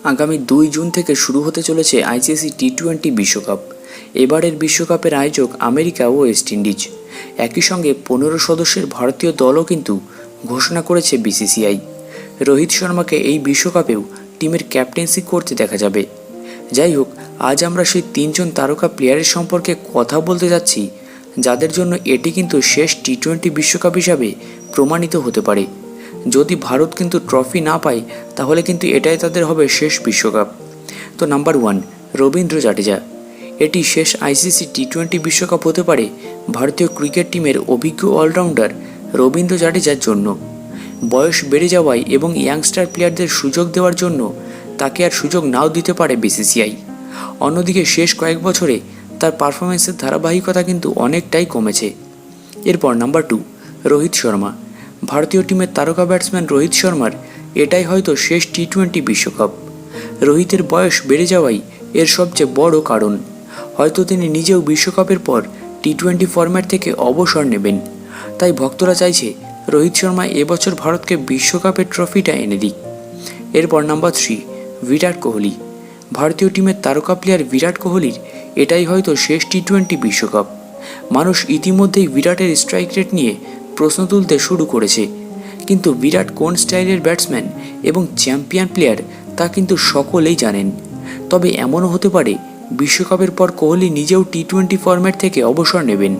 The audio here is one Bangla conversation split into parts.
আগামী 2 জুন থেকে শুরু হতে চলেছে আইসিসি টি-20 বিশ্বকাপ। এবারের বিশ্বকাপের আয়োজক আমেরিকা ও ওয়েস্ট ইন্ডিজ। একই সঙ্গে 15 সদস্যের ভারতীয় দলও কিন্তু ঘোষণা করেছে বিসিসিআই। রোহিত শর্মাকে এই বিশ্বকাপেও টিমের ক্যাপ্টেন্সি করতে দেখা যাবে। যাই হোক, আজ আমরা সেই 3 জন তারকা প্লেয়ারের সম্পর্কে কথা বলতে যাচ্ছি যাদের জন্য এটি কিন্তু শেষ টি-20 বিশ্বকাপ হিসাবে প্রমাণিত হতে পারে। যদি ভারত কিন্তু ট্রফি না পায় তাহলে কিন্তু এটাই তাদের হবে শেষ বিশ্বকাপ। তো নাম্বার 1, রবীন্দ্র জাডেজা। এটি শেষ আইসিসি টি-20 বিশ্বকাপ হতে পারে ভারতীয় ক্রিকেট টিমের অভিজ্ঞ অলরাউন্ডার রবীন্দ্র জাডেজার জন্য। বয়স বেড়ে যাওয়ায় এবং ইয়াংস্টার প্লেয়ারদের সুযোগ দেওয়ার জন্য তাকে আর সুযোগ নাও দিতে পারে বিসিসিআই। অন্যদিকে শেষ কয়েক বছরে তার পারফরমেন্সের ধারাবাহিকতা কিন্তু অনেকটাই কমেছে। এরপর নাম্বার 2, রোহিত শর্মা। ভারতীয় টিমের তারকা ব্যাটসম্যান রোহিত শর্মার এটাই হয়তো শেষ টি-20 বিশ্বকাপ। রোহিতের বয়স বেড়ে যাওয়াই এর সবচেয়ে বড় কারণ। হয়তো তিনি নিজেও বিশ্বকাপের পর টি-20 ফরম্যাট থেকে অবসর নেবেন। তাই ভক্তরা চাইছে রোহিত শর্মা এবছর ভারতকে বিশ্বকাপের ট্রফিটা এনে দিক। এরপর নাম্বার 3, বিরাট কোহলি। ভারতীয় টিমের তারকা প্লেয়ার বিরাট কোহলির এটাই হয়তো শেষ টি-20 বিশ্বকাপ। মানুষ ইতিমধ্যেই বিরাটের স্ট্রাইক রেট নিয়ে প্রশ্ন তুলতে শুরু করেছে, কিন্তু বিরাট কোন স্টাইলের ব্যাটসম্যান এবং চ্যাম্পিয়ন প্লেয়ার তা কিন্তু সকলেই জানেন। তবে এমনও হতে পারে বিশ্বকাপের পর কোহলি নিজেও টি-20 ফরম্যাট থেকে অবসর নেবেন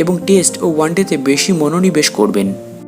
এবং টেস্ট ও ওয়ানডেতে বেশি মনোনিবেশ করবেন।